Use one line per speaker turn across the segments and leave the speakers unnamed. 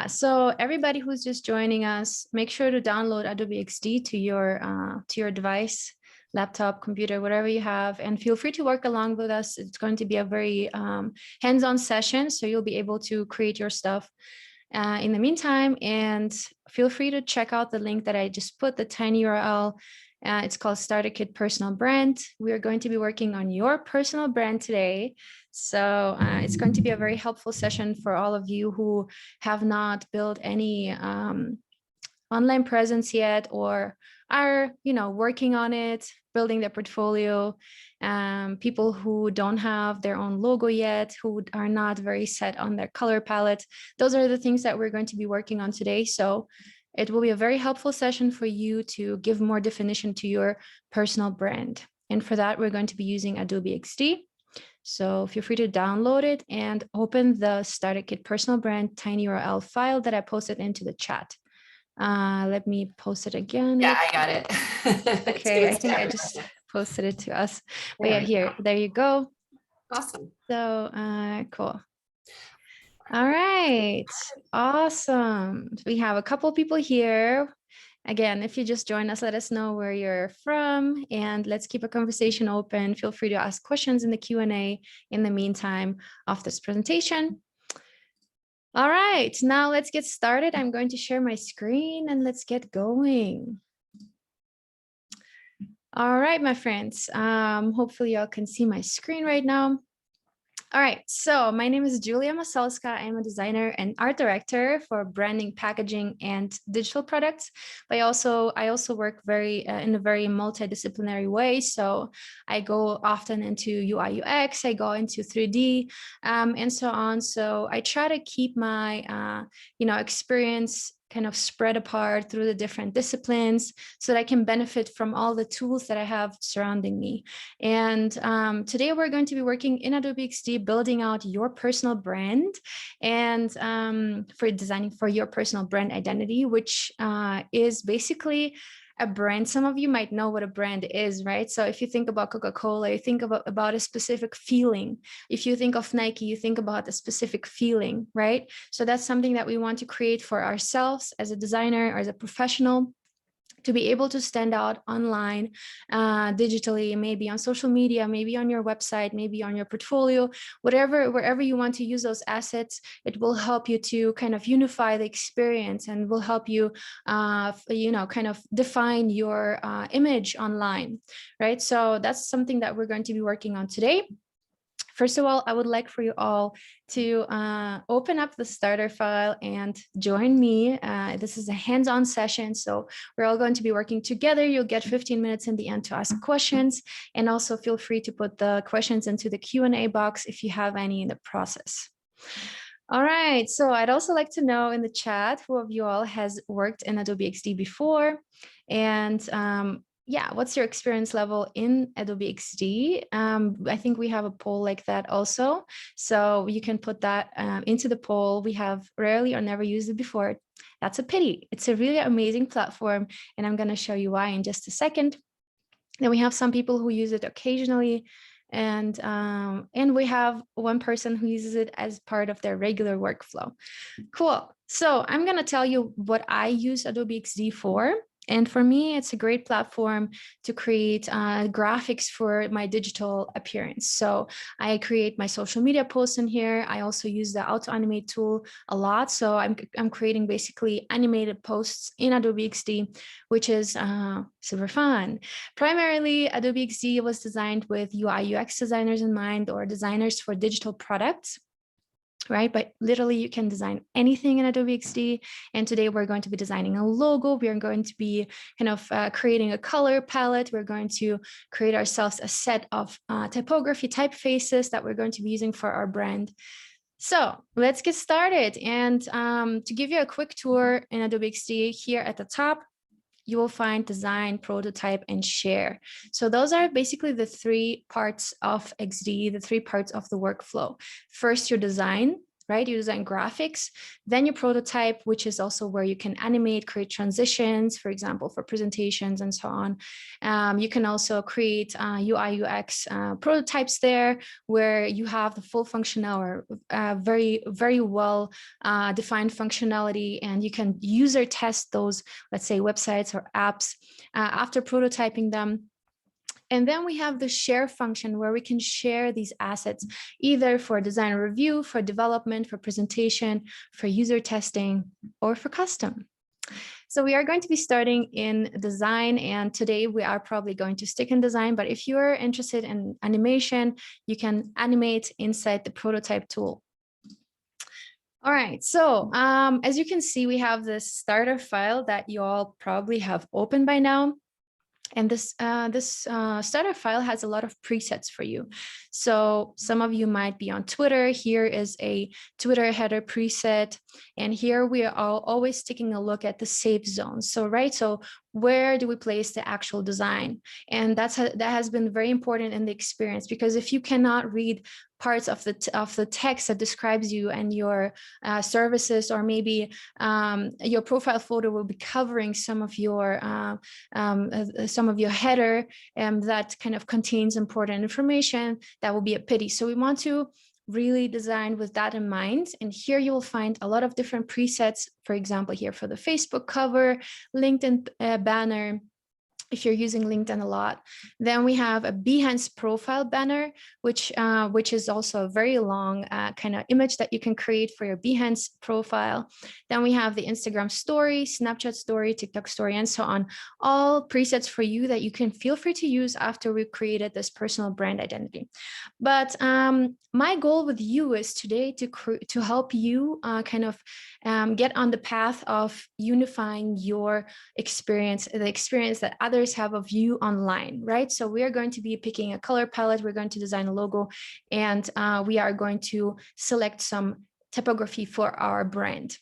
Yeah, so everybody who's just joining us, make sure to download Adobe XD to your device, laptop, computer, whatever you have, and feel free to work along with us. It's going to be a very hands-on session, so you'll be able to create your stuff in the meantime. And feel free to check out the link that I just put, the tiny URL. It's called Starter Kit Personal Brand. We are going to be working on your personal brand today. So it's going to be a very helpful session for all of you who have not built any online presence yet, or are, working on it, building their portfolio. People who don't have their own logo yet, who are not very set on their color palette. Those are the things that we're going to be working on today. So it will be a very helpful session for you to give more definition to your personal brand. And for that, we're going to be using Adobe XD. So feel free to download it and open the Starter Kit Personal Brand tiny URL file that I posted into the chat. Let me post it again.
Yeah, I got it.
Okay, I think I just posted it to us. But yeah, there you go.
Awesome.
So cool. All right, awesome. We have a couple people here. Again, if you just joined us, let us know where you're from, and let's keep a conversation open. Feel free to ask questions in the Q&A in the meantime of this presentation. All right, now let's get started. I'm going to share my screen and let's get going. All right, my friends. Hopefully y'all can see my screen right now. All right, so my name is Julia Masalska. I'm a designer and art director for branding, packaging, and digital products. But I also work in a very multidisciplinary way. So I go often into UI UX, I go into 3D, and so on. So I try to keep my experience kind of spread apart through the different disciplines so that I can benefit from all the tools that I have surrounding me. And today we're going to be working in Adobe XD, building out your personal brand and for designing for your personal brand identity, which is basically a brand. Some of you might know what a brand is, right? So if you think about Coca-Cola, you think about a specific feeling. If you think of Nike, you think about a specific feeling, right? So that's something that we want to create for ourselves as a designer or as a professional, to be able to stand out online, digitally, maybe on social media, maybe on your website, maybe on your portfolio, wherever you want to use those assets. It will help you to kind of unify the experience and will help you, kind of define your image online, right? So that's something that we're going to be working on today. First of all, I would like for you all to open up the starter file and join me. This is a hands-on session, so we're all going to be working together. You'll get 15 minutes in the end to ask questions, and also feel free to put the questions into the Q&A box if you have any in the process. All right, so I'd also like to know in the chat who of you all has worked in Adobe XD before, and yeah, what's your experience level in Adobe XD? I think we have a poll like that also. So you can put that into the poll. We have rarely or never used it before. That's a pity. It's a really amazing platform, and I'm going to show you why in just a second. Then we have some people who use it occasionally, and we have one person who uses it as part of their regular workflow. Cool. So I'm going to tell you what I use Adobe XD for. And for me, it's a great platform to create graphics for my digital appearance. So I create my social media posts in here. I also use the auto animate tool a lot. So I'm creating basically animated posts in Adobe XD, which is super fun. Primarily, Adobe XD was designed with UI UX designers in mind, or designers for digital products, right? But literally you can design anything in Adobe XD. And today we're going to be designing a logo. We are going to be kind of creating a color palette. We're going to create ourselves a set of typography typefaces that we're going to be using for our brand. So let's get started. And to give you a quick tour in Adobe XD, here at the top, you will find design, prototype, and share. So those are basically the three parts of XD, the three parts of the workflow. First, your design. right? You design graphics, then you prototype, which is also where you can animate, create transitions, for example, for presentations and so on. You can also create UI, UX prototypes there, where you have the full functional or very, very well defined functionality, and you can user test those, let's say, websites or apps after prototyping them. And then we have the share function where we can share these assets either for design review, for development, for presentation, for user testing, or for custom. So we are going to be starting in design, and today we are probably going to stick in design, but if you're interested in animation, you can animate inside the prototype tool. All right, so as you can see, we have this starter file that you all probably have opened by now. And this starter file has a lot of presets for you. So some of you might be on Twitter. Here is a Twitter header preset. And here we are always taking a look at the safe zones. So, right, so where do we place the actual design? And that has been very important in the experience, because if you cannot read parts of the text that describes you and your services, or maybe your profile photo will be covering some of your header that kind of contains important information, that will be a pity. So we want to really design with that in mind. And here you will find a lot of different presets, for example, here for the Facebook cover, LinkedIn banner, if you're using LinkedIn a lot. Then we have a Behance profile banner, which is also a very long kind of image that you can create for your Behance profile. Then we have the Instagram story, Snapchat story, TikTok story, and so on. All presets for you that you can feel free to use after we've created this personal brand identity. But my goal with you is today to help you kind of get on the path of unifying your experience, the experience that others have of you online, right? So we are going to be picking a color palette, we're going to design a logo, and we are going to select some typography for our brand.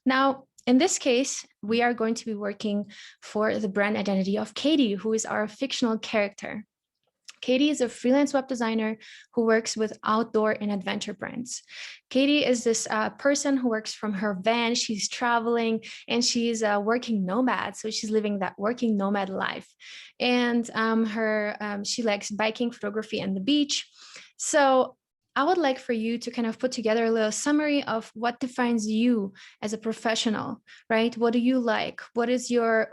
Now, in this case, we are going to be working for the brand identity of Katie, who is our fictional character. Katie is a freelance web designer who works with outdoor and adventure brands. Katie is this person who works from her van. She's traveling and she's a working nomad. So she's living that working nomad life. And she likes biking, photography, and the beach. So I would like for you to kind of put together a little summary of what defines you as a professional, right? What do you like? What is your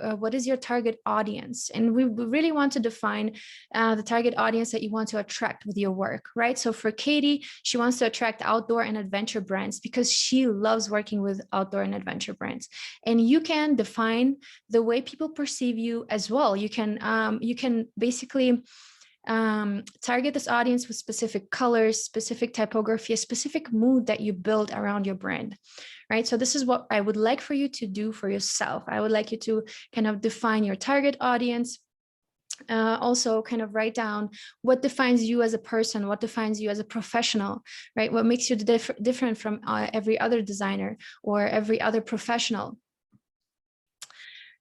target audience? And we really want to define the target audience that you want to attract with your work, right? So for Katie, she wants to attract outdoor and adventure brands because she loves working with outdoor and adventure brands. And you can define the way people perceive you as well. You can basically target this audience with specific colors, specific typography, a specific mood that you build around your brand, right? So this is what I would like for you to do for yourself. I would like you to kind of define your target audience. Also kind of write down what defines you as a person, what defines you as a professional, right? What makes you different from every other designer or every other professional.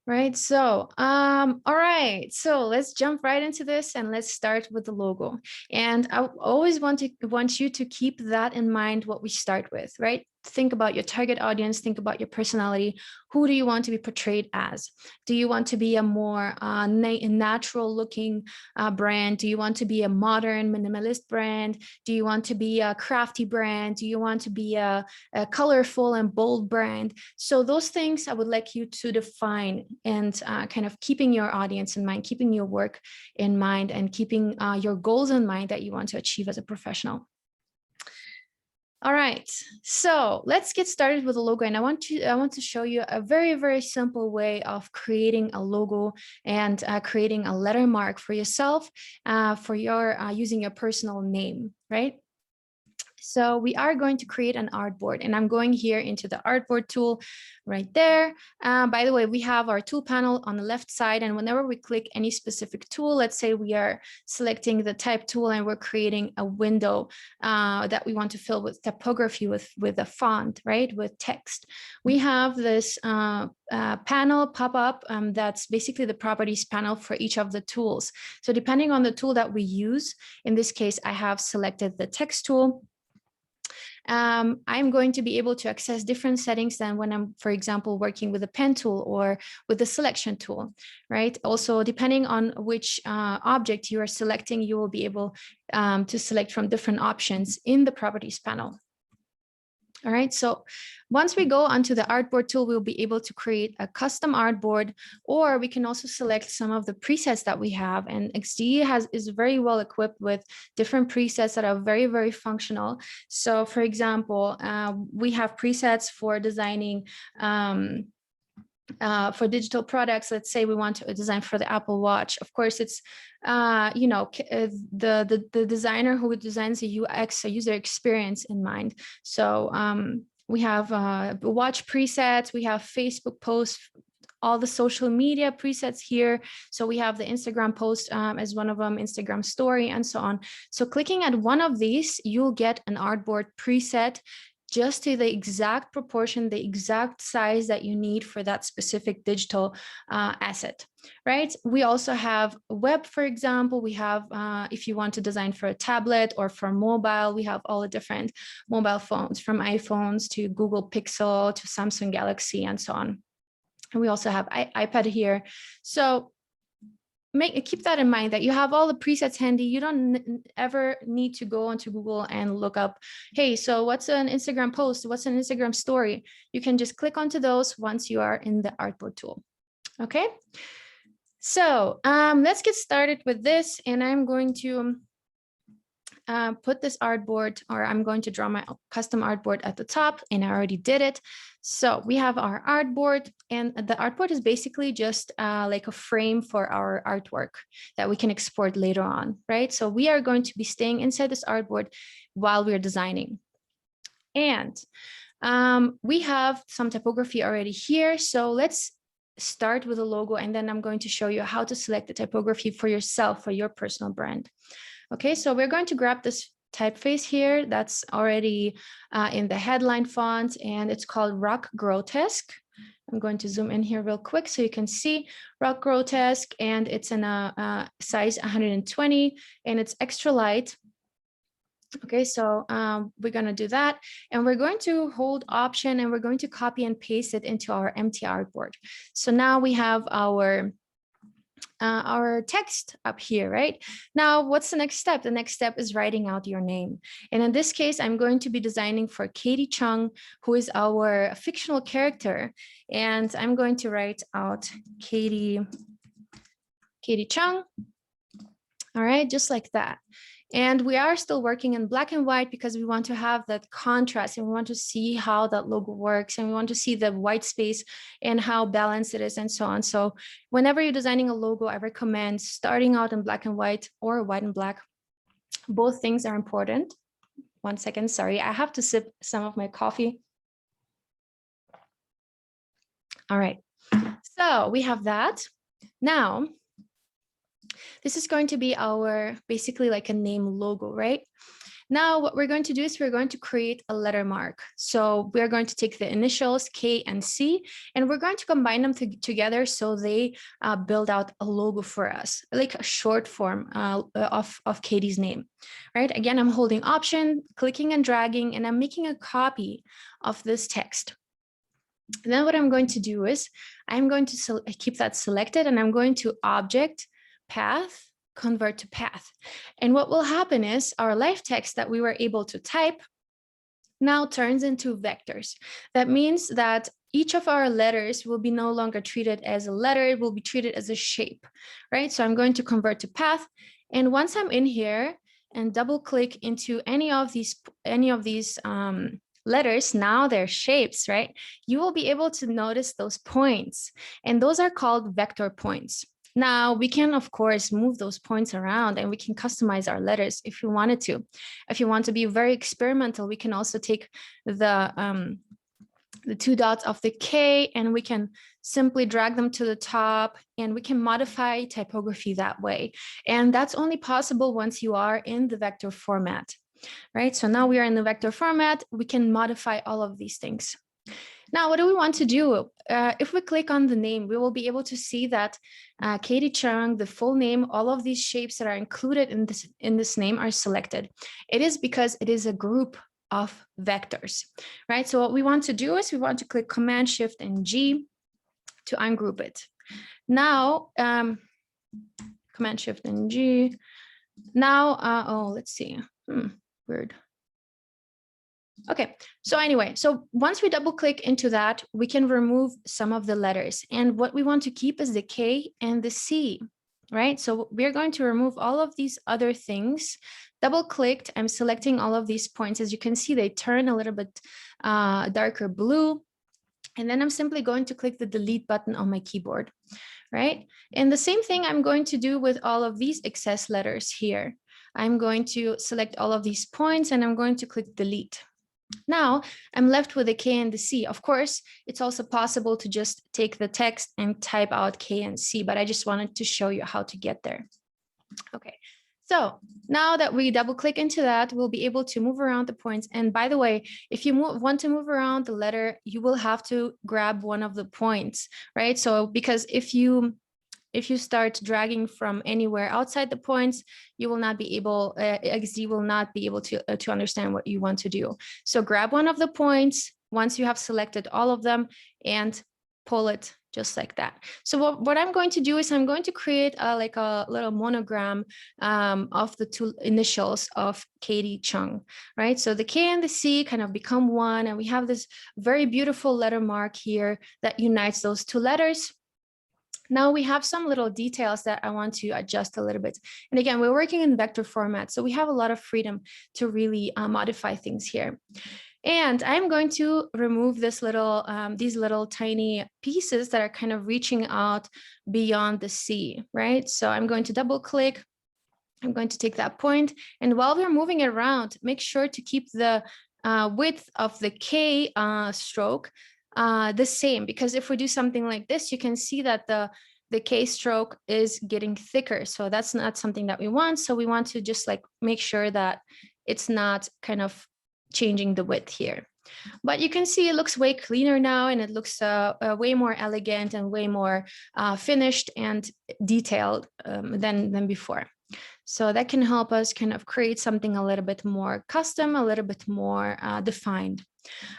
Right. So, all right. So let's jump right into this and let's start with the logo. And I always want you to keep that in mind, what we start with, right? Think about your target audience, think about your personality. Who do you want to be portrayed as? Do you want to be a more natural looking brand? Do you want to be a modern minimalist brand? Do you want to be a crafty brand? Do you want to be a colorful and bold brand? So those things I would like you to define, and kind of keeping your audience in mind, keeping your work in mind, and keeping your goals in mind that you want to achieve as a professional. All right, so let's get started with a logo, and I want to show you a very, very simple way of creating a logo and creating a letter mark for yourself for your using your personal name, right? So we are going to create an artboard, and I'm going here into the artboard tool right there. By the way, we have our tool panel on the left side, and whenever we click any specific tool, let's say we are selecting the type tool and we're creating a window that we want to fill with typography, with a font, right, with text. We have this panel pop up that's basically the properties panel for each of the tools. So depending on the tool that we use, in this case, I have selected the text tool. I'm going to be able to access different settings than when I'm, for example, working with a pen tool or with the selection tool, right? Also, depending on which object you are selecting, you will be able to select from different options in the properties panel. All right, so once we go onto the artboard tool, we'll be able to create a custom artboard, or we can also select some of the presets that we have. And XD is very well equipped with different presets that are very, very functional. So for example, we have presets for designing for digital products. Let's say we want to design for the Apple Watch. Of course, it's you know, the designer who designs the UX, a user experience in mind. So we have watch presets, we have Facebook posts, all the social media presets here. So we have the Instagram post as one of them, Instagram story, and so on. So clicking at one of these, you'll get an artboard preset just to the exact proportion, the exact size that you need for that specific digital asset, right? We also have web, for example. We have, if you want to design for a tablet or for mobile, we have all the different mobile phones, from iPhones to Google Pixel to Samsung Galaxy and so on. And we also have iPad here. So keep that in mind, that you have all the presets handy. You don't ever need to go onto Google and look up, hey, so what's an Instagram post? What's an Instagram story? You can just click onto those once you are in the artboard tool. Okay, so let's get started with this. And I'm going to put this artboard, or I'm going to draw my custom artboard at the top, and I already did it. So we have our artboard, and the artboard is basically just like a frame for our artwork that we can export later on, right? So we are going to be staying inside this artboard while we're designing. And we have some typography already here. So let's start with a logo, and then I'm going to show you how to select the typography for yourself, for your personal brand. Okay, so we're going to grab this typeface here that's already in the headline font, and it's called Rock Grotesque. I'm going to zoom in here real quick so you can see Rock Grotesque, and it's in a size 120, and it's extra light. Okay, so we're going to do that, and we're going to hold Option, and we're going to copy and paste it into our empty artboard. So now we have our text up here, right? Now, what's the next step? The next step is writing out your name. And in this case, I'm going to be designing for Katie Chung, who is our fictional character. And I'm going to write out Katie Chung. All right, just like that. And we are still working in black and white because we want to have that contrast, and we want to see how that logo works, and we want to see the white space and how balanced it is and so on. So whenever you're designing a logo, I recommend starting out in black and white or white and black. Both things are important. 1 second, sorry, I have to sip some of my coffee. All right, so we have that. Now, this is going to be our basically like a name logo, right? Now, what we're going to do is we're going to create a letter mark. So we're going to take the initials K and C, and we're going to combine them together so they build out a logo for us, like a short form of Katie's name, right? Again, I'm holding Option, clicking and dragging, and I'm making a copy of this text. And then what I'm going to do is I'm going to keep that selected, and I'm going to Object, Path, Convert to Path. And what will happen is our live text that we were able to type now turns into vectors. That means that each of our letters will be no longer treated as a letter, it will be treated as a shape, right? So I'm going to convert to path. And once I'm in here and double click into any of these letters, now they're shapes, right? You will be able to notice those points, and those are called vector points. Now, we can, of course, move those points around, and we can customize our letters if we wanted to. If you want to be very experimental, we can also take the 2 dots of the K, and we can simply drag them to the top, and we can modify typography that way. And that's only possible once you are in the vector format, right? So now we are in the vector format, we can modify all of these things. Now, what do we want to do? If we click on the name, we will be able to see that Katie Chung, the full name, all of these shapes that are included in this name are selected. It is because it is a group of vectors, right? So what we want to do is we want to click Command Shift and G to ungroup it. Now, Command Shift and G. Now, oh, let's see. Weird. Okay, so anyway, so once we double click into that, we can remove some of the letters. And what we want to keep is the K and the C, right? So we're going to remove all of these other things. Double clicked, I'm selecting all of these points. As you can see, they turn a little bit darker blue. And then I'm simply going to click the delete button on my keyboard, right? And the same thing I'm going to do with all of these excess letters here. I'm going to select all of these points and I'm going to click delete. Now I'm left with a K and the C. Of course, it's also possible to just take the text and type out K and C, but I just wanted to show you how to get there. Okay, so now that we double click into that, we'll be able to move around the points. And by the way, if you want to move around the letter, you will have to grab one of the points, right? So because if you start dragging from anywhere outside the points, you will not be able, XD will not be able to understand what you want to do. So grab one of the points once you have selected all of them and pull it just like that. So what I'm going to do is I'm going to create like a little monogram of the two initials of Katie Chung, right? So the K and the C kind of become one, and we have this very beautiful letter mark here that unites those two letters. Now we have some little details that I want to adjust a little bit. And again, we're working in vector format, so we have a lot of freedom to really modify things here. And I'm going to remove this little, these little tiny pieces that are kind of reaching out beyond the C, right? So I'm going to double click. I'm going to take that point. And while we're moving it around, make sure to keep the width of the K stroke the same, because if we do something like this, you can see that the K stroke is getting thicker. So that's not something that we want. So we want to just like make sure that it's not kind of changing the width here. But you can see it looks way cleaner now, and it looks way more elegant and way more finished and detailed than before. So that can help us kind of create something a little bit more custom, a little bit more defined.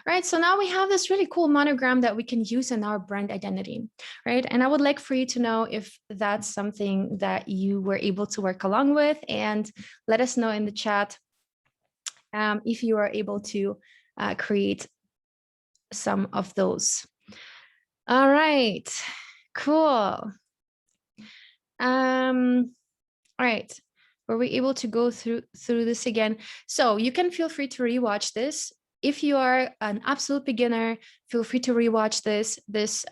Right, so now we have this really cool monogram that we can use in our brand identity, right? And I would like for you to know if that's something that you were able to work along with, and let us know in the chat if you are able to create some of those. All right, cool. All right, were we able to go through this again? So you can feel free to rewatch this. If you are an absolute beginner, feel free to rewatch this. This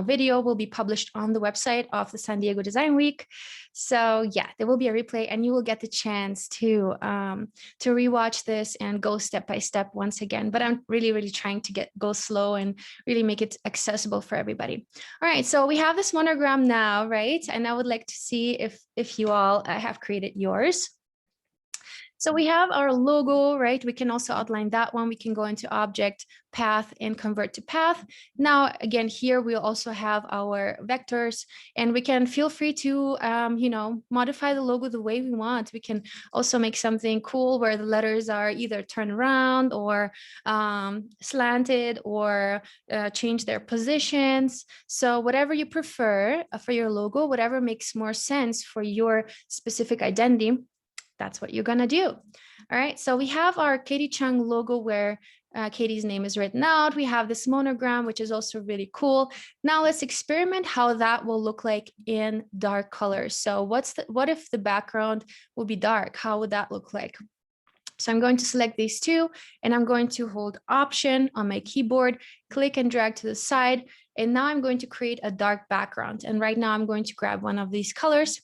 video will be published on the website of the San Diego Design Week. So yeah, there will be a replay, and you will get the chance to rewatch this and go step by step once again. But I'm really trying to go slow and really make it accessible for everybody. All right, so we have this monogram now, right? And I would like to see if you all have created yours. So we have our logo, right? We can also outline that one. We can go into object, path, and convert to path. Now, again, here we'll also have our vectors, and we can feel free to, modify the logo the way we want. We can also make something cool where the letters are either turned around or slanted, or change their positions. So whatever you prefer for your logo, whatever makes more sense for your specific identity, that's what you're gonna do. All right, so we have our Katie Chung logo where Katie's name is written out. We have this monogram, which is also really cool. Now let's experiment how that will look like in dark colors. So what if the background will be dark? How would that look like? So I'm going to select these two, and I'm going to hold Option on my keyboard, click and drag to the side. And now I'm going to create a dark background. And right now I'm going to grab one of these colors.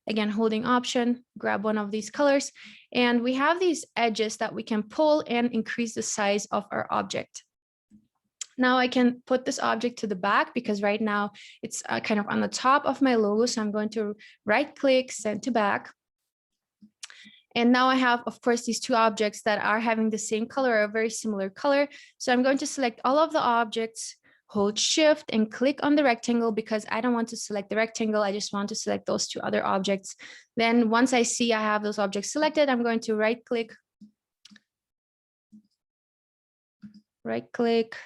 Again, holding Option, grab one of these colors, and we have these edges that we can pull and increase the size of our object. Now I can put this object to the back because right now it's kind of on the top of my logo. So I'm going to right click, send to back. And now I have, of course, these two objects that are having the same color or a very similar color. So I'm going to select all of the objects, hold Shift and click on the rectangle because I don't want to select the rectangle. I just want to select those two other objects. Then once I see I have those objects selected, I'm going to right click, right click.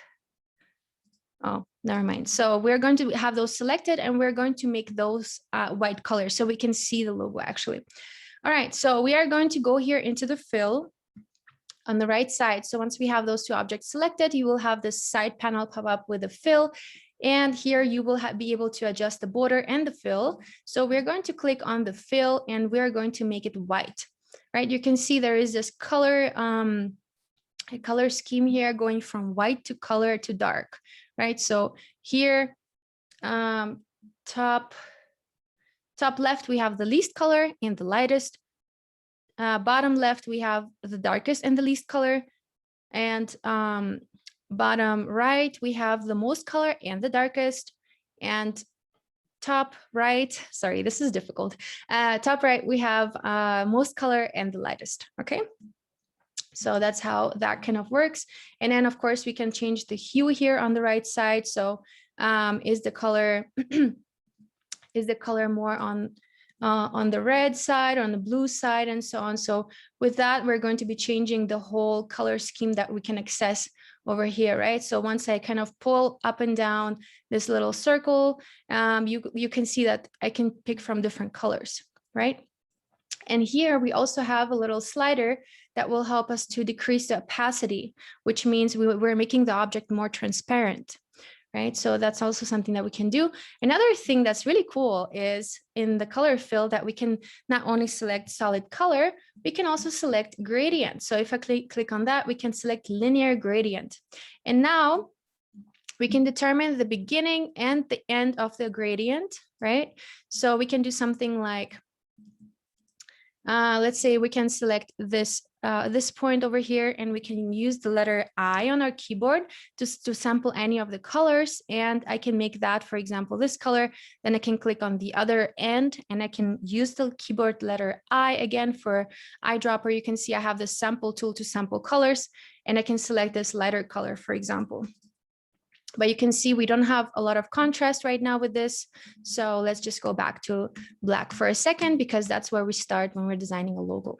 Oh, never mind. So we're going to have those selected and we're going to make those white colors so we can see the logo actually. All right, so we are going to go here into the fill on the right side. So once we have those two objects selected, you will have this side panel pop up with a fill. And here you will be able to adjust the border and the fill. So we're going to click on the fill and we're going to make it white, right? You can see there is this color, a color scheme here going from white to color to dark, right? So here, top left, we have the least color and the lightest. Bottom left, we have the darkest and the least color. And bottom right, we have the most color and the darkest. And top right, sorry, this is difficult. Top right, we have most color and the lightest, okay? So that's how that kind of works. And then of course we can change the hue here on the right side. So is the color more on the red side, on the blue side, and so on. So with that, we're going to be changing the whole color scheme that we can access over here, right? So once I kind of pull up and down this little circle, you can see that I can pick from different colors, right? And here we also have a little slider that will help us to decrease the opacity, which means we're making the object more transparent, right? So that's also something that we can do. Another thing that's really cool is in the color fill that we can not only select solid color, we can also select gradient. So if I click on that, we can select linear gradient. And now we can determine the beginning and the end of the gradient, right? So we can do something like, let's say we can select this this point over here, and we can use the letter I on our keyboard to sample any of the colors. And I can make that, for example, this color. Then I can click on the other end and I can use the keyboard letter I again for eyedropper. You can see I have the sample tool to sample colors, and I can select this lighter color, for example. But you can see we don't have a lot of contrast right now with this. So let's just go back to black for a second, because that's where we start when we're designing a logo.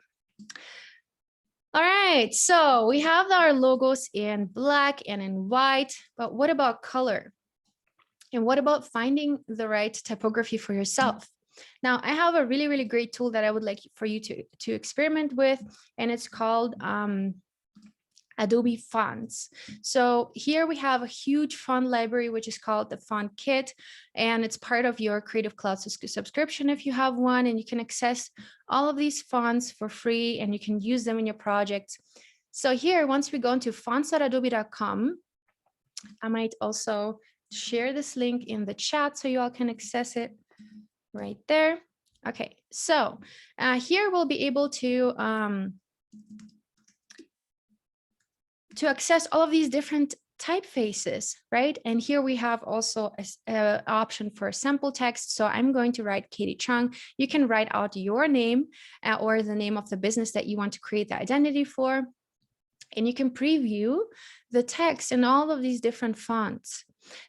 All right, so we have our logos in black and in white, but what about color? And what about finding the right typography for yourself? Now, I have a really, really great tool that I would like for you to experiment with, and it's called Adobe Fonts. So here we have a huge font library, which is called the Font Kit, and it's part of your Creative Cloud subscription if you have one, and you can access all of these fonts for free and you can use them in your projects. So here, once we go into fonts.adobe.com, I might also share this link in the chat so you all can access it right there. Okay, so here we'll be able to access all of these different typefaces, right? And here we have also an option for sample text. So I'm going to write Katie Chung. You can write out your name or the name of the business that you want to create the identity for. And you can preview the text in all of these different fonts.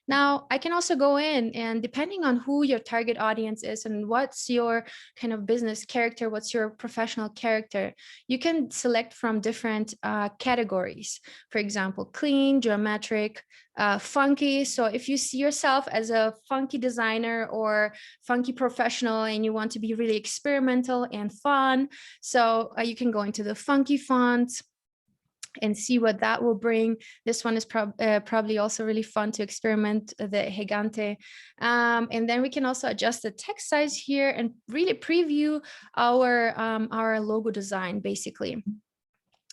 Now, I can also go in, and depending on who your target audience is and what's your kind of business character, what's your professional character, you can select from different categories. For example, clean, geometric, funky. So if you see yourself as a funky designer or funky professional and you want to be really experimental and fun, so you can go into the funky fonts and see what that will bring. This one is probably also really fun to experiment, the Gigante. And then we can also adjust the text size here and really preview our logo design, basically.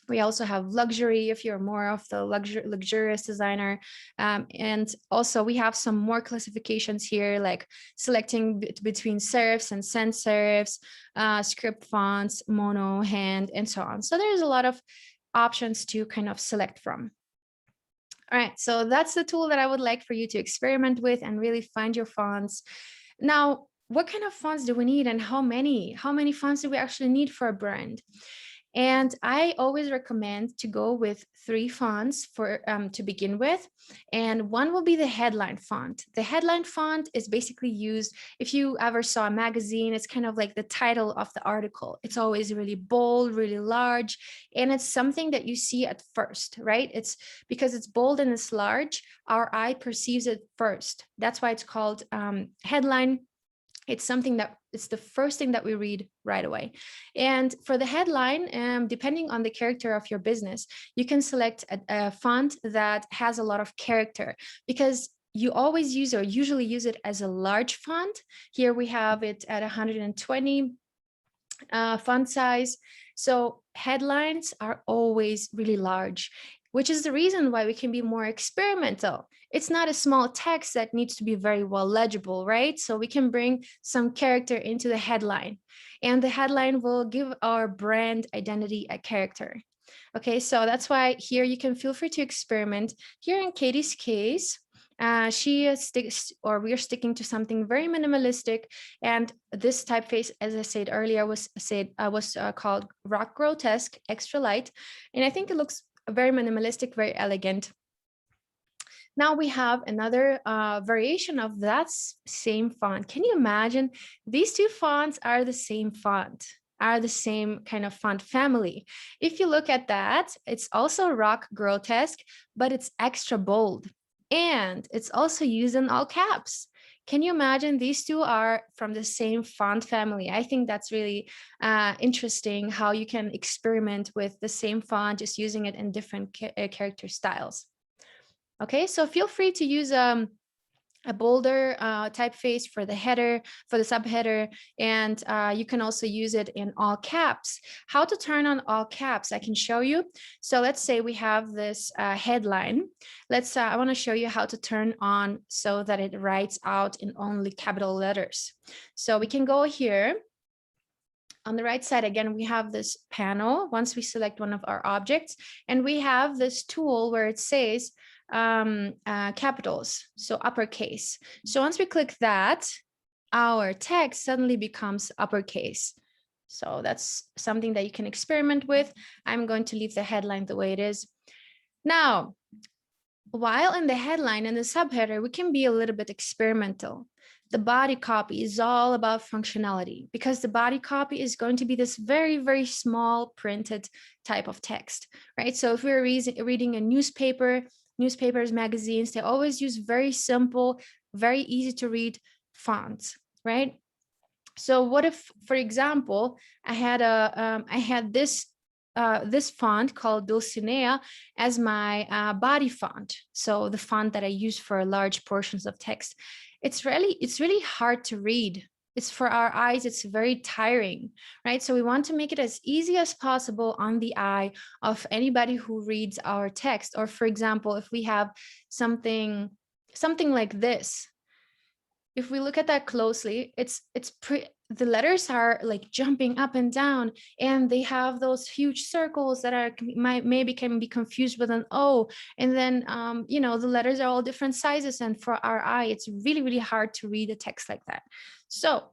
We also have luxury if you're more of the luxurious designer. And also we have some more classifications here, like selecting between serifs and sans serifs, script fonts, mono, hand, and so on. So there's a lot of options to kind of select from. All right, so that's the tool that I would like for you to experiment with and really find your fonts. Now, what kind of fonts do we need, and how many fonts do we actually need for a brand? And I always recommend to go with 3 fonts for to begin with. And one will be the headline font. The headline font is basically used, if you ever saw a magazine, it's kind of like the title of the article. It's always really bold, really large, and it's something that you see at first, right? It's because it's bold and it's large, our eye perceives it first. That's why it's called headline. It's something that it's the first thing that we read right away. And for the headline, depending on the character of your business, you can select a font that has a lot of character, because you always use or usually use it as a large font. Here we have it at 120 font size. So headlines are always really large, which is the reason why we can be more experimental. It's not a small text that needs to be very well legible, right? So we can bring some character into the headline, and the headline will give our brand identity a character. Okay, so that's why here you can feel free to experiment. Here in Katie's case, we're sticking to something very minimalistic, and this typeface, as I said earlier, was called Rock Grotesque Extra Light, and I think it looks very minimalistic, very elegant. Now we have another variation of that same font. Can you imagine? These 2 fonts are the same font, are the same kind of font family. If you look at that, it's also Rock Grotesque, but it's extra bold. And it's also used in all caps. Can you imagine? These 2 are from the same font family. I think that's really interesting how you can experiment with the same font, just using it in different character styles. Okay, so feel free to use a bolder typeface for the header, for the subheader, and you can also use it in all caps. How to turn on all caps, I can show you. So let's say we have this headline. I want to show you how to turn on so that it writes out in only capital letters. So we can go here. On the right side, again, we have this panel once we select one of our objects, and we have this tool where it says capitals, so uppercase. So once we click that, our text suddenly becomes uppercase. So that's something that you can experiment with. I'm going to leave the headline the way it is. Now, while in the headline and the subheader, we can be a little bit experimental. The body copy is all about functionality, because the body copy is going to be this very, very small printed type of text, right? So if we're reading a newspapers, magazines, they always use very simple, very easy to read fonts, right? So what if, for example, I had this font called Dulcinea as my body font. So the font that I use for large portions of text. It's really hard to read. It's for our eyes, it's very tiring, right? So we want to make it as easy as possible on the eye of anybody who reads our text. Or for example, if we have something like this, if we look at that closely, the letters are like jumping up and down, and they have those huge circles that maybe can be confused with an O. And then, the letters are all different sizes. And for our eye, it's really, really hard to read a text like that. So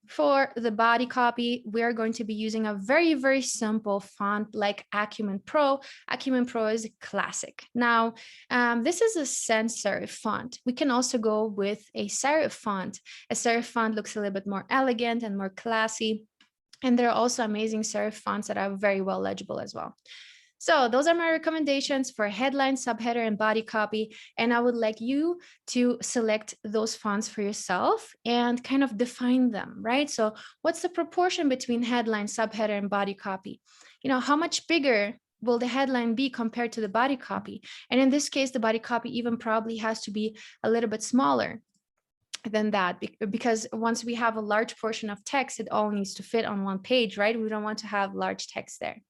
for the body copy, we are going to be using a very, very simple font like Acumen Pro. Acumen Pro is classic. Now, this is a sans serif font. We can also go with a serif font. A serif font looks a little bit more elegant and more classy. And there are also amazing serif fonts that are very well legible as well. So those are my recommendations for headline, subheader, and body copy. And I would like you to select those fonts for yourself and kind of define them, right? So what's the proportion between headline, subheader, and body copy? How much bigger will the headline be compared to the body copy? And in this case, the body copy even probably has to be a little bit smaller than that, because once we have a large portion of text, it all needs to fit on one page, right? We don't want to have large text there.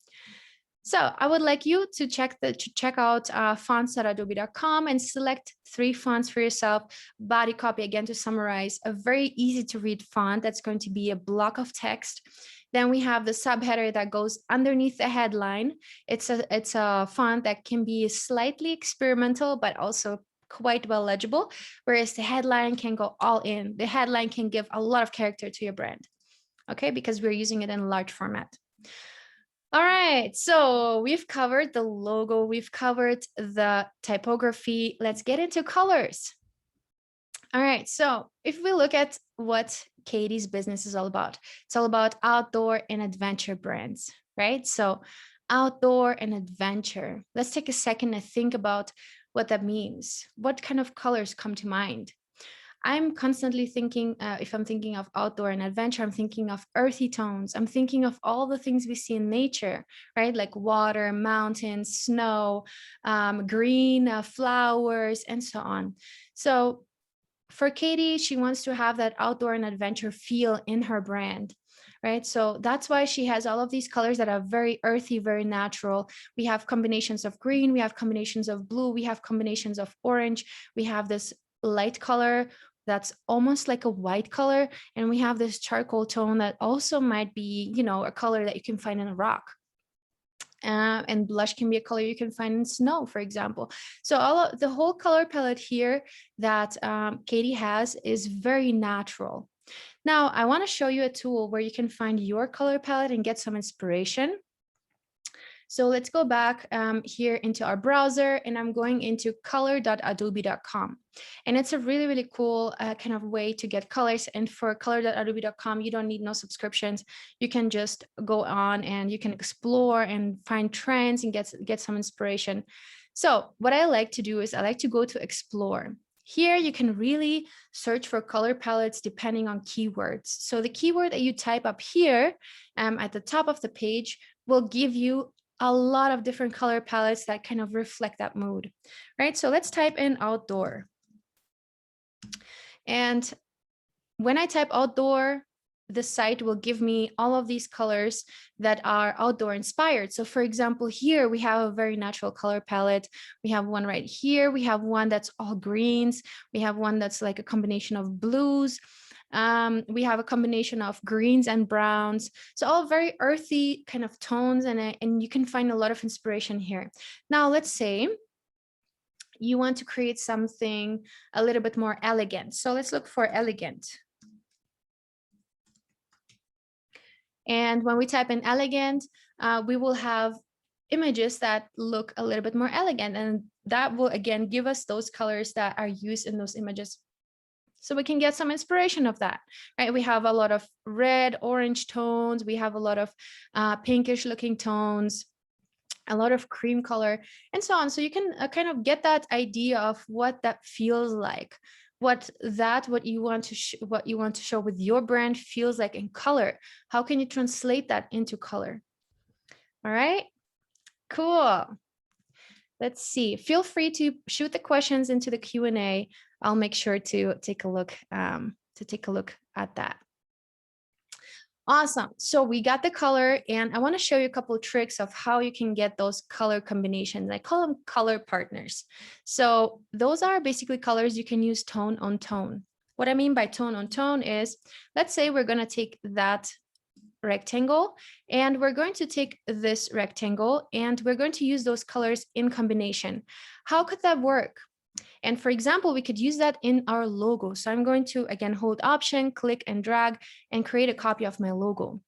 So I would like you to check out fonts.adobe.com and select 3 fonts for yourself. Body copy, again, to summarize, a very easy to read font that's going to be a block of text. Then we have the subheader that goes underneath the headline. It's a font that can be slightly experimental, but also quite well legible, whereas the headline can go all in. The headline can give a lot of character to your brand, okay, because we're using it in a large format. All right, so we've covered the logo, we've covered the typography. Let's get into colors. All right, so if we look at what Katie's business is all about, it's all about outdoor and adventure brands, right? So outdoor and adventure. Let's take a second to think about what that means. What kind of colors come to mind? I'm constantly thinking, if I'm thinking of outdoor and adventure, I'm thinking of earthy tones. I'm thinking of all the things we see in nature, right? Like water, mountains, snow, green, flowers, and so on. So for Katie, she wants to have that outdoor and adventure feel in her brand, right? So that's why she has all of these colors that are very earthy, very natural. We have combinations of green, we have combinations of blue, we have combinations of orange, we have this light color that's almost like a white color, and we have this charcoal tone that also might be, you know, a color that you can find in a rock. And blush can be a color you can find in snow, for example. So the whole color palette here that Katie has is very natural. Now, I want to show you a tool where you can find your color palette and get some inspiration. So let's go back here into our browser, and I'm going into color.adobe.com. And it's a really, really cool kind of way to get colors. And for color.adobe.com, you don't need no subscriptions. You can just go on and you can explore and find trends and get some inspiration. So what I like to do is I like to go to explore. Here you can really search for color palettes depending on keywords. So the keyword that you type up here at the top of the page will give you a lot of different color palettes that kind of reflect that mood, right? So let's type in outdoor. And when I type outdoor, the site will give me all of these colors that are outdoor inspired. So for example, here we have a very natural color palette. We have one right here. We have one that's all greens. We have one that's like a combination of blues. We have a combination of greens and browns. So all very earthy kind of tones, and you can find a lot of inspiration here. Now, let's say you want to create something a little bit more elegant. So let's look for elegant. And when we type in elegant, we will have images that look a little bit more elegant. And that will, again, give us those colors that are used in those images. So we can get some inspiration of that, right? We have a lot of red, orange tones. We have a lot of pinkish looking tones, a lot of cream color, and so on. So you can kind of get that idea of what that feels like, what you want to show with your brand feels like in color. How can you translate that into color? All right, cool. Let's see. Feel free to shoot the questions into the Q&A. I'll make sure to take a look at that. Awesome. So we got the color, and I want to show you a couple of tricks of how you can get those color combinations. I call them color partners. So those are basically colors you can use tone on tone. What I mean by tone on tone is, let's say we're going to take that rectangle and we're going to take this rectangle and we're going to use those colors in combination. How could that work? And for example, we could use that in our logo. So I'm going to, again, hold Option, click and drag, and create a copy of my logo.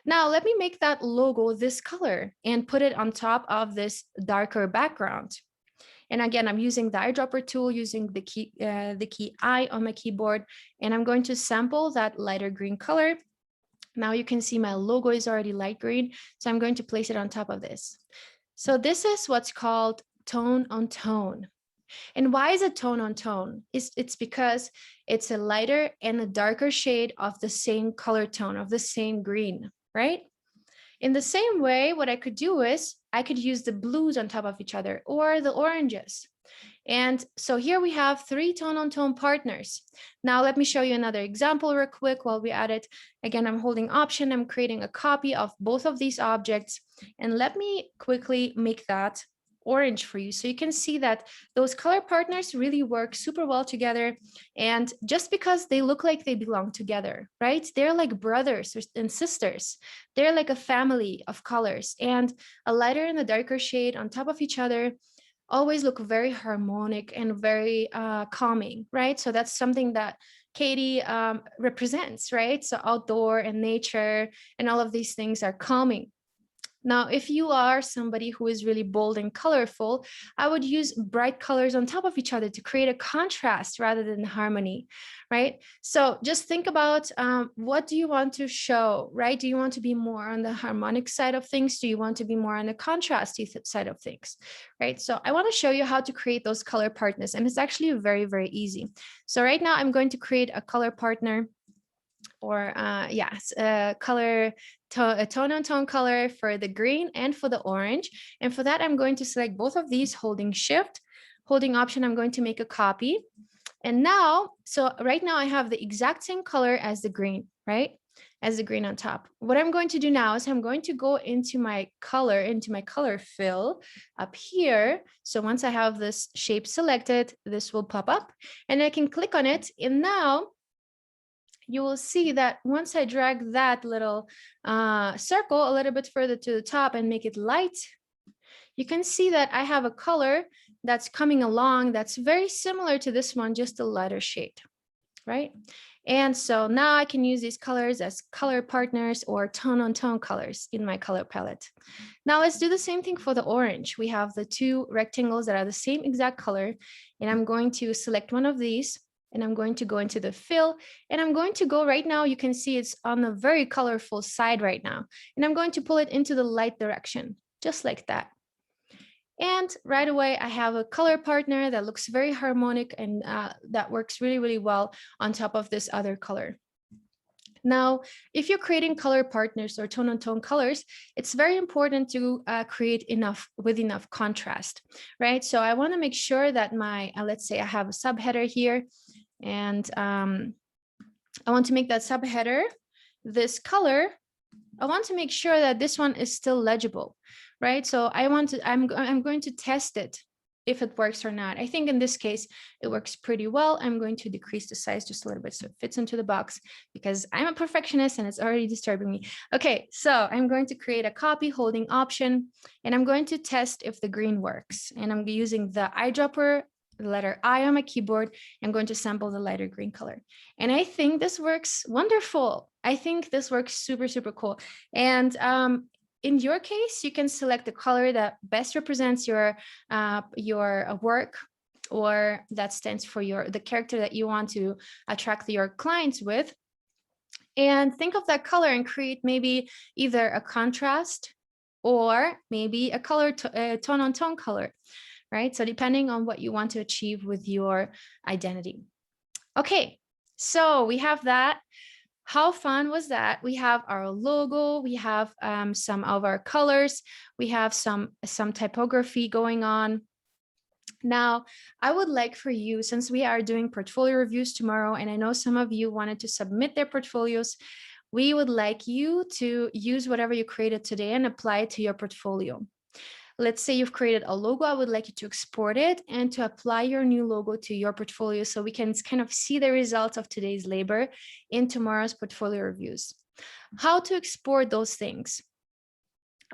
Now, let me make that logo this color and put it on top of this darker background. And again, I'm using the eyedropper tool, using the key I on my keyboard, and I'm going to sample that lighter green color. Now you can see my logo is already light green, so I'm going to place it on top of this. So this is what's called tone on tone. And why is it tone on tone? It's because it's a lighter and a darker shade of the same color tone, of the same green, right? In the same way, what I could do is I could use the blues on top of each other or the oranges. And so here we have 3 tone on tone partners. Now let me show you another example real quick while we add it. Again, I'm holding Option, I'm creating a copy of both of these objects. And let me quickly make that orange for you. So you can see that those color partners really work super well together. And just because they look like they belong together, right? They're like brothers and sisters. They're like a family of colors, and a lighter and a darker shade on top of each other always look very harmonic and very calming, right? So that's something that Katie represents, right? So outdoor and nature and all of these things are calming. Now, if you are somebody who is really bold and colorful, I would use bright colors on top of each other to create a contrast rather than harmony, right? So just think about what do you want to show, right? Do you want to be more on the harmonic side of things? Do you want to be more on the contrasty side of things, right? So I want to show you how to create those color partners, and it's actually very, very easy. So right now I'm going to create a color partner, or yes, a tone on tone color for the green and for the orange. And for that, I'm going to select both of these, holding shift, holding option. I'm going to make a copy. And now, so right now I have the exact same color as the green, right? As the green on top. What I'm going to do now is I'm going to go into my color fill up here. So once I have this shape selected, this will pop up and I can click on it. And now you will see that once I drag that little circle a little bit further to the top and make it light, you can see that I have a color that's coming along that's very similar to this one, just a lighter shade, right? And so now I can use these colors as color partners or tone on tone colors in my color palette. Now let's do the same thing for the orange. We have the two rectangles that are the same exact color, and I'm going to select one of these, and I'm going to go into the fill, and I'm going to go right now. You can see it's on the very colorful side right now, and I'm going to pull it into the light direction, just like that. And right away, I have a color partner that looks very harmonic and that works really, really well on top of this other color. Now, if you're creating color partners or tone on tone colors, it's very important to create enough contrast, right? So I want to make sure that my, let's say I have a subheader here, and I want to make that subheader this color. I want to make sure that this one is still legible, right? So I'm going to test it if it works or not. I think in this case, it works pretty well. I'm going to decrease the size just a little bit so it fits into the box, because I'm a perfectionist and it's already disturbing me. Okay, so I'm going to create a copy, holding option, and I'm going to test if the green works. And I'm using the eyedropper, the letter I on my keyboard. I'm going to sample the lighter green color. And I think this works wonderful. I think this works super, super cool. And in your case, you can select the color that best represents your work, or that stands for the character that you want to attract your clients with. And think of that color and create maybe either a contrast or maybe a color tone on tone color, right? So depending on what you want to achieve with your identity. Okay, so we have that. How fun was that? We have our logo, we have some of our colors, we have some typography going on. Now, I would like for you, since we are doing portfolio reviews tomorrow, and I know some of you wanted to submit their portfolios, we would like you to use whatever you created today and apply it to your portfolio. Let's say you've created a logo. I would like you to export it and to apply your new logo to your portfolio so we can kind of see the results of today's labor in tomorrow's portfolio reviews. How to export those things?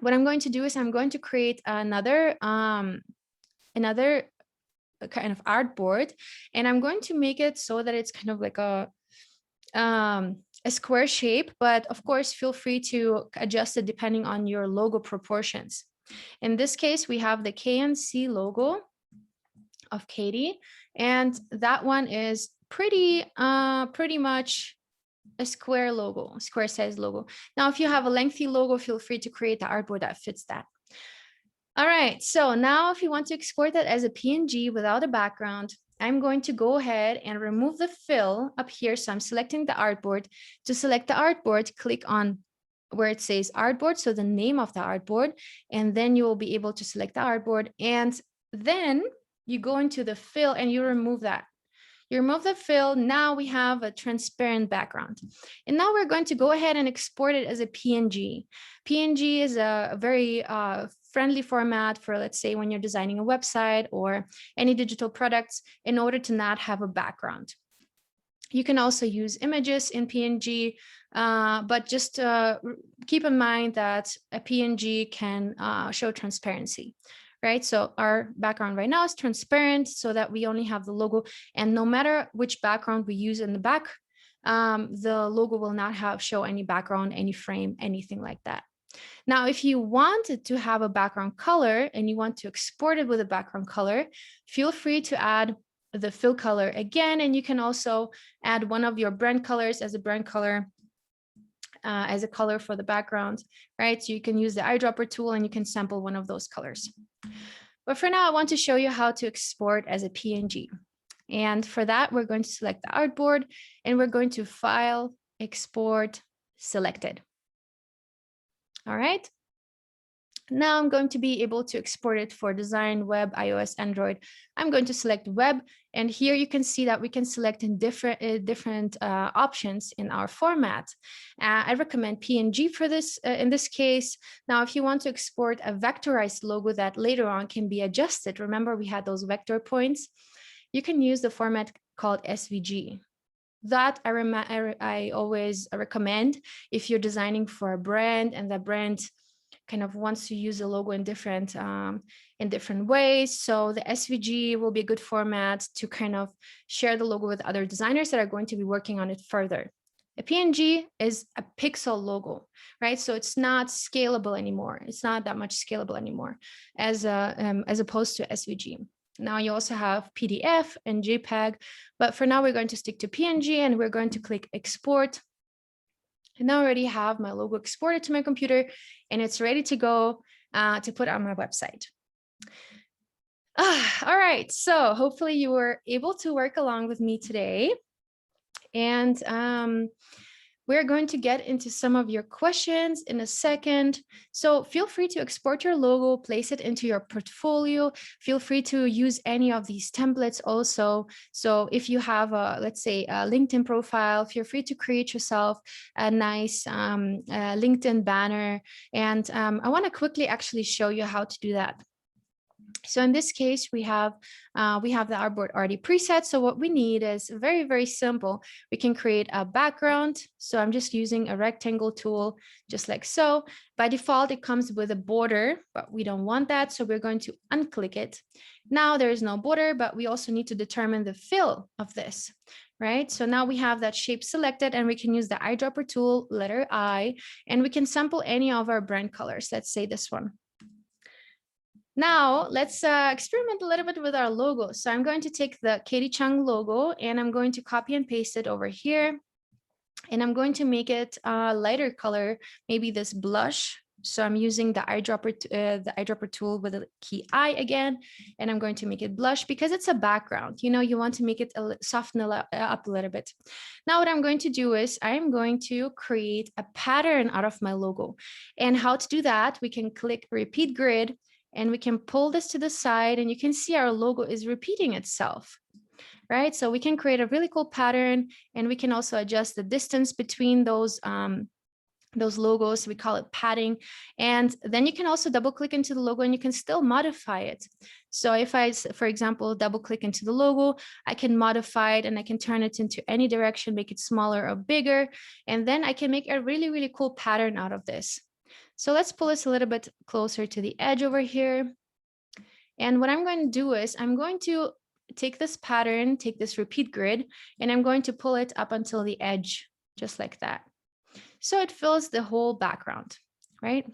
What I'm going to do is I'm going to create another kind of artboard, and I'm going to make it so that it's kind of like a square shape, but of course, feel free to adjust it depending on your logo proportions. In this case, we have the KNC logo of Katie, and that one is pretty much a square logo, square size logo. Now, if you have a lengthy logo, feel free to create the artboard that fits that. All right, so now if you want to export that as a PNG without a background, I'm going to go ahead and remove the fill up here. So I'm selecting the artboard. To select the artboard, click on where it says artboard, so the name of the artboard, and then you will be able to select the artboard, and then you go into the fill and you remove that. You remove the fill. Now we have a transparent background, and now we're going to go ahead and export it as a PNG. PNG is a very friendly format for, let's say, when you're designing a website or any digital products, in order to not have a background. You can also use images in PNG, but just keep in mind that a PNG can show transparency, right? So our background right now is transparent so that we only have the logo, and no matter which background we use in the back, the logo will not show any background, any frame, anything like that. Now, if you wanted to have a background color and you want to export it with a background color, feel free to add the fill color again, and you can also add one of your brand colors as a brand color, as a color for the background, right? So you can use the eyedropper tool and you can sample one of those colors. But for now, I want to show you how to export as a PNG. And for that, we're going to select the artboard and we're going to File, Export, Selected. All right. Now I'm going to be able to export it for design, web, iOS, Android. I'm going to select web, and here you can see that we can select in different options in our format. I recommend PNG for this in this case. Now, if you want to export a vectorized logo that later on can be adjusted, remember we had those vector points, you can use the format called SVG. That I always recommend if you're designing for a brand and the brand kind of wants to use a logo in different ways. So the SVG will be a good format to kind of share the logo with other designers that are going to be working on it further. A PNG is a pixel logo, right? So it's not scalable anymore. It's not that much scalable anymore as opposed to SVG. Now you also have PDF and JPEG, but for now we're going to stick to PNG and we're going to click export. And now I already have my logo exported to my computer and it's ready to go to put on my website. All right, so hopefully you were able to work along with me today. And we're going to get into some of your questions in a second. So feel free to export your logo, place it into your portfolio. Feel free to use any of these templates also. So if you have a, let's say a LinkedIn profile, feel free to create yourself a nice LinkedIn banner. And I want to quickly actually show you how to do that. So in this case, we have the artboard already preset. So what we need is very, very simple. We can create a background. So I'm just using a rectangle tool, just like so. By default, it comes with a border, but we don't want that. So we're going to unclick it. Now there is no border, but we also need to determine the fill of this, right? So now we have that shape selected and we can use the eyedropper tool, letter I, and we can sample any of our brand colors. Let's say this one. Now let's experiment a little bit with our logo. So I'm going to take the Katie Chung logo and I'm going to copy and paste it over here. And I'm going to make it a lighter color, maybe this blush. So I'm using the eyedropper tool with the key I again, and I'm going to make it blush because it's a background. You know, you want to make it soften up a little bit. Now what I'm going to do is I'm going to create a pattern out of my logo. And how to do that, we can click repeat grid, and we can pull this to the side and you can see our logo is repeating itself, right? So we can create a really cool pattern and we can also adjust the distance between those logos. We call it padding. And then you can also double click into the logo and you can still modify it. So if I, for example, double click into the logo, I can modify it and I can turn it into any direction, make it smaller or bigger. And then I can make a really, really cool pattern out of this. So let's pull this a little bit closer to the edge over here. And what I'm going to do is I'm going to take this pattern, take this repeat grid, and I'm going to pull it up until the edge, just like that. So it fills the whole background, right?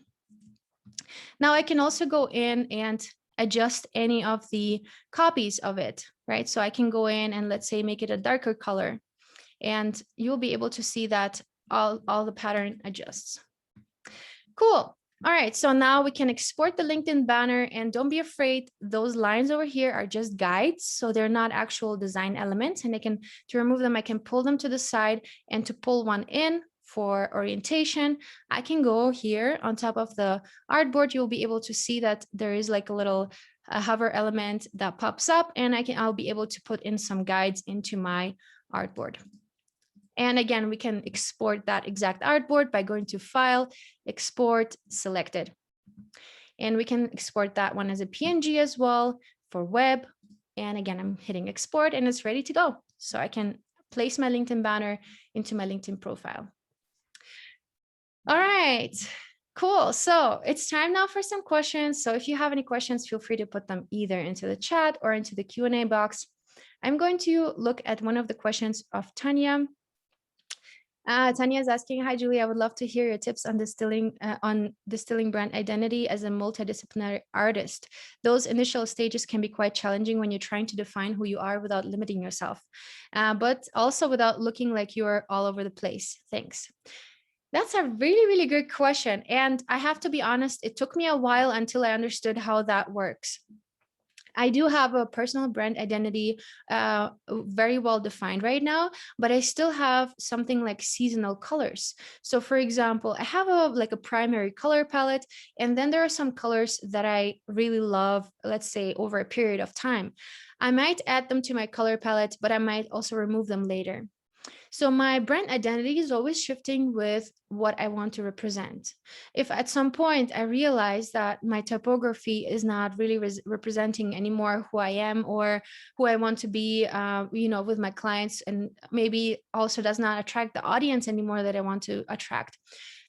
Now I can also go in and adjust any of the copies of it, right? So I can go in and let's say make it a darker color and you'll be able to see that all the pattern adjusts. Cool. All right, so now we can export the LinkedIn banner and don't be afraid. Those lines over here are just guides. So they're not actual design elements and to remove them, I can pull them to the side and to pull one in for orientation, I can go here on top of the artboard. You'll be able to see that there is like a little hover element that pops up and I'll be able to put in some guides into my artboard. And again, we can export that exact artboard by going to File, Export, Selected. And we can export that one as a PNG as well for web. And again, I'm hitting export and it's ready to go. So I can place my LinkedIn banner into my LinkedIn profile. All right, cool. So it's time now for some questions. So if you have any questions, feel free to put them either into the chat or into the Q&A box. I'm going to look at one of the questions of Tanya. Tanya is asking, hi, Julie, I would love to hear your tips on distilling brand identity as a multidisciplinary artist. Those initial stages can be quite challenging when you're trying to define who you are without limiting yourself, but also without looking like you're all over the place. Thanks. That's a really, really good question. And I have to be honest, it took me a while until I understood how that works. I do have a personal brand identity very well defined right now, but I still have something like seasonal colors. So for example, I have like a primary color palette, and then there are some colors that I really love, let's say over a period of time. I might add them to my color palette, but I might also remove them later. So my brand identity is always shifting with what I want to represent. If at some point I realize that my typography is not really representing anymore who I am or who I want to be, with my clients, and maybe also does not attract the audience anymore that I want to attract,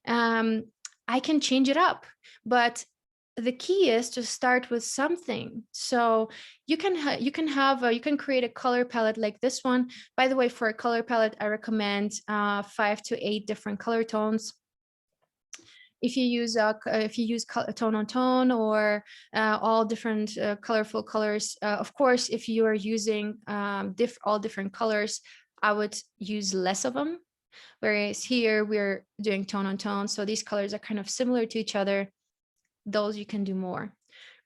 I can change it up. But the key is to start with something. So you can create a color palette like this one. By the way, for a color palette, I recommend 5 to 8 different color tones. If you use tone on tone or all different colorful colors, of course, if you are using all different colors, I would use less of them. Whereas here we're doing tone on tone, so these colors are kind of similar to each other. Those you can do more,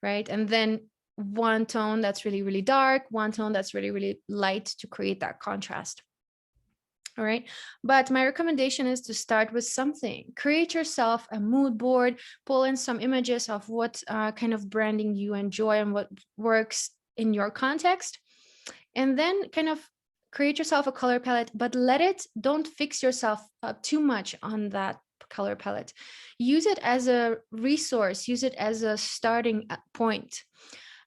right? And then one tone that's really, really dark, one tone that's really, really light to create that contrast. All right. But my recommendation is to start with something. Create yourself a mood board, pull in some images of what kind of branding you enjoy and what works in your context. And then kind of create yourself a color palette, but don't fix yourself too much on that color palette. Use it as a resource, use it as a starting point,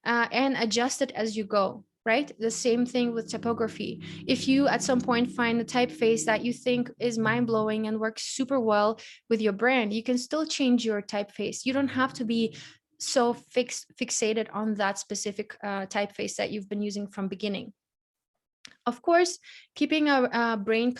and adjust it as you go, right? The same thing with typography. If you at some point find a typeface that you think is mind-blowing and works super well with your brand, you can still change your typeface. You don't have to be so fixated on that specific typeface that you've been using from beginning. Of course, keeping a brand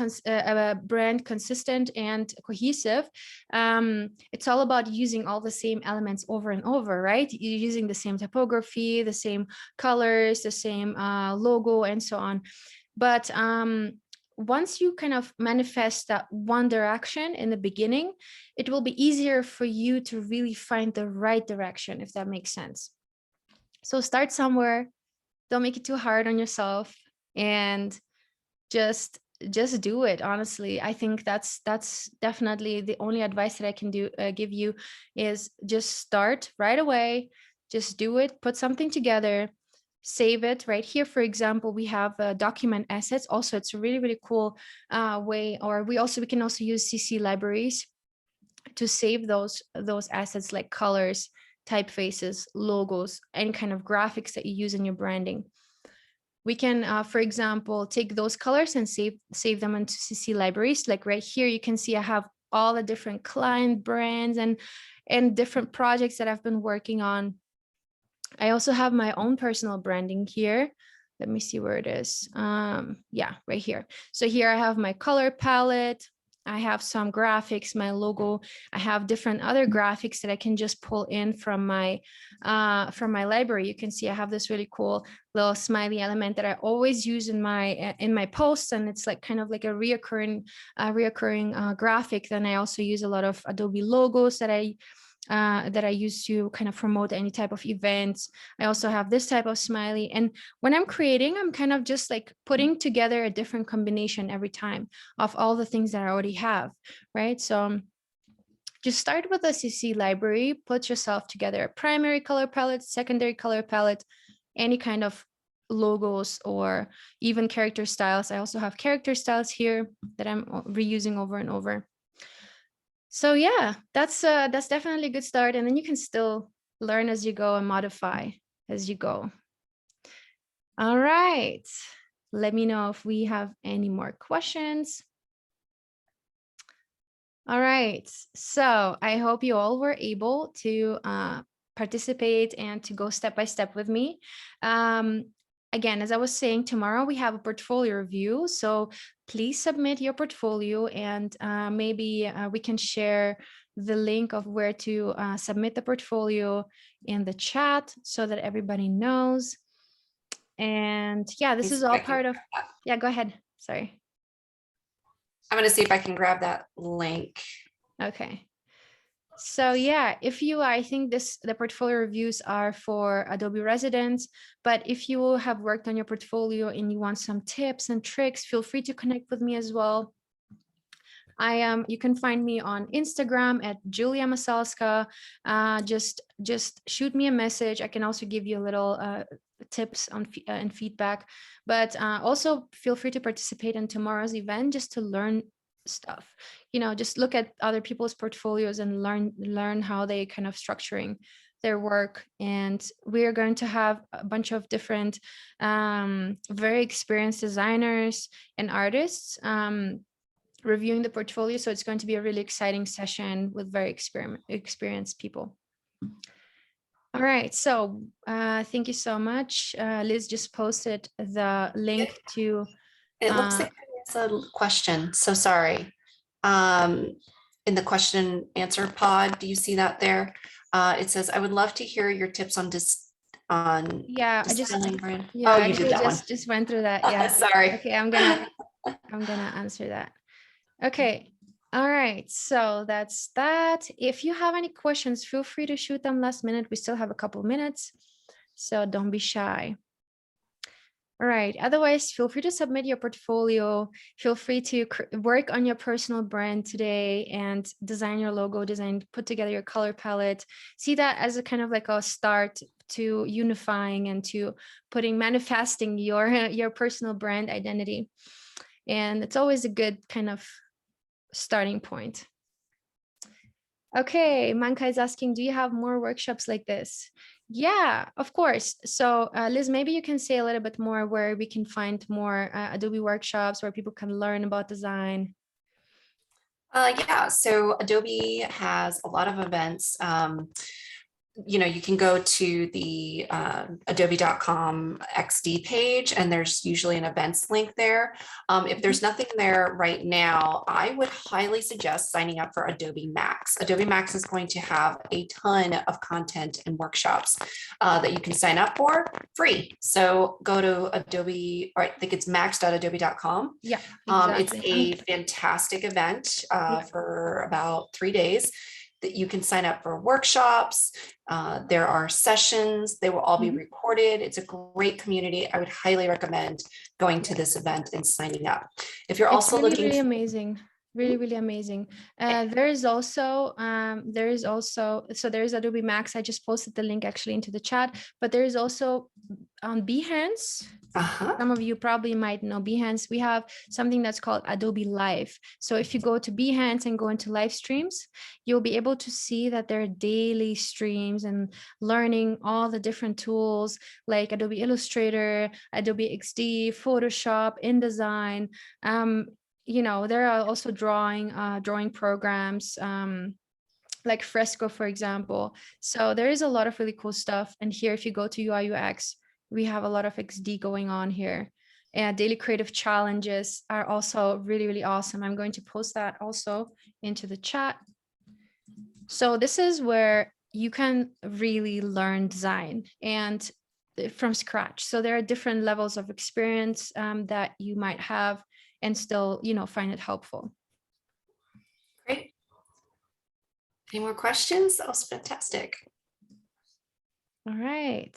consistent and cohesive, it's all about using all the same elements over and over, right? You're using the same typography, the same colors, the same logo, and so on. But once you kind of manifest that one direction in the beginning, it will be easier for you to really find the right direction, if that makes sense. So start somewhere. Don't make it too hard on yourself, and just do it. Honestly, I think that's definitely the only advice that I can give you, is just start right away. Just do it, put something together, save it. Right here, for example, we have document assets. Also, it's a really, really cool way, or we can also use CC libraries to save those assets, like colors, typefaces, logos, any kind of graphics that you use in your branding. We can, for example, take those colors and save them into CC libraries. Like right here, you can see I have all the different client brands and different projects that I've been working on. I also have my own personal branding here. Let me see where it is. Yeah, right here. So here I have my color palette. I have some graphics, my logo. I have different other graphics that I can just pull in from my library. You can see I have this really cool little smiley element that I always use in my posts, and it's like kind of like a reoccurring graphic. Then I also use a lot of Adobe logos that I use to kind of promote any type of events. I also have this type of smiley. And when I'm creating, I'm kind of just like putting together a different combination every time of all the things that I already have, right? So just start with a CC library, put yourself together a primary color palette, secondary color palette, any kind of logos or even character styles. I also have character styles here that I'm reusing over and over. So yeah, that's definitely a good start. And then you can still learn as you go and modify as you go. All right. Let me know if we have any more questions. All right. So I hope you all were able to participate and to go step by step with me. again, as I was saying, tomorrow we have a portfolio review. So please submit your portfolio, and maybe we can share the link of where to submit the portfolio in the chat so that everybody knows. And yeah, this is all part of, yeah, go ahead. Sorry.
I'm going to see if I can grab that link.
Okay. So yeah, if you, I think the portfolio reviews are for Adobe residents, but if you have worked on your portfolio and you want some tips and tricks, feel free to connect with me as well. You can find me on Instagram at Julia Masalska. Just shoot me a message. I can also give you a little tips on and feedback, but also feel free to participate in tomorrow's event just to learn stuff. Just look at other people's portfolios and learn how they kind of structuring their work. And we are going to have a bunch of different very experienced designers and artists reviewing the portfolio. So it's going to be a really exciting session with very experienced people. All right, so thank you so much. Liz just posted the link to.
It looks like there's a question. So sorry. In the question answer pod, do you see that there? It says, I would love to hear your tips on
yeah,
distilling brand.
Yeah,
oh, you did that one.
Just went through that. Yeah.
Sorry.
Okay, I'm gonna answer that. Okay. All right, so that's that. If you have any questions, feel free to shoot them last minute. We still have a couple minutes, so don't be shy. All right, otherwise, feel free to submit your portfolio. Feel free to work on your personal brand today and design your logo, put together your color palette. See that as a kind of like a start to unifying and to manifesting your personal brand identity. And it's always a good kind of starting point. Okay, Manka is asking, do you have more workshops like this? Yeah, of course. So Liz, maybe you can say a little bit more where we can find more Adobe workshops where people can learn about design.
Yeah, so Adobe has a lot of events. You can go to the adobe.com XD page, and there's usually an events link there. If there's nothing there right now, I would highly suggest signing up for Adobe Max. Adobe Max is going to have a ton of content and workshops that you can sign up for free. So go to Adobe, or I think it's max.adobe.com.
Yeah, exactly.
It's a fantastic event for about 3 days that you can sign up for workshops. There are sessions. They will all be recorded. It's a great community. I would highly recommend going to this event and signing up. If you're also looking,
really amazing. Really amazing. There is also so there's Adobe Max. I just posted the link actually into the chat, but there is also on Behance. Some of you probably might know Behance. We have something that's called Adobe Live. So if you go to Behance and go into live streams, you'll be able to see that there are daily streams and learning all the different tools like Adobe Illustrator, Adobe XD, Photoshop, InDesign. There are also drawing programs like Fresco, for example. So there is a lot of really cool stuff. And here, if you go to UI UX, we have a lot of XD going on here. And daily creative challenges are also really awesome. I'm going to post that also into the chat. So this is where you can really learn design and from scratch. So there are different levels of experience that you might have and still, find it helpful.
Great. Any more questions? That was fantastic.
All right.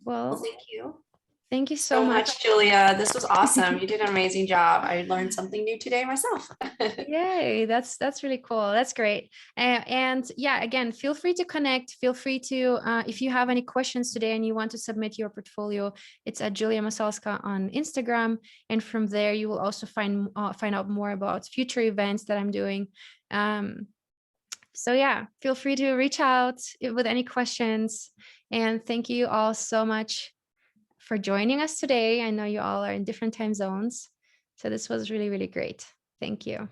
Well,
thank you.
Thank you so much,
Julia. This was awesome. You did an amazing job. I learned something new today myself.
Yay, that's really cool. That's great. And yeah, again, feel free to connect. Feel free to, if you have any questions today and you want to submit your portfolio, it's at Julia Masalska on Instagram. And from there, you will also find out more about future events that I'm doing. So yeah, feel free to reach out with any questions. And thank you all so much for joining us today. I know you all are in different time zones. So this was really great. Thank you.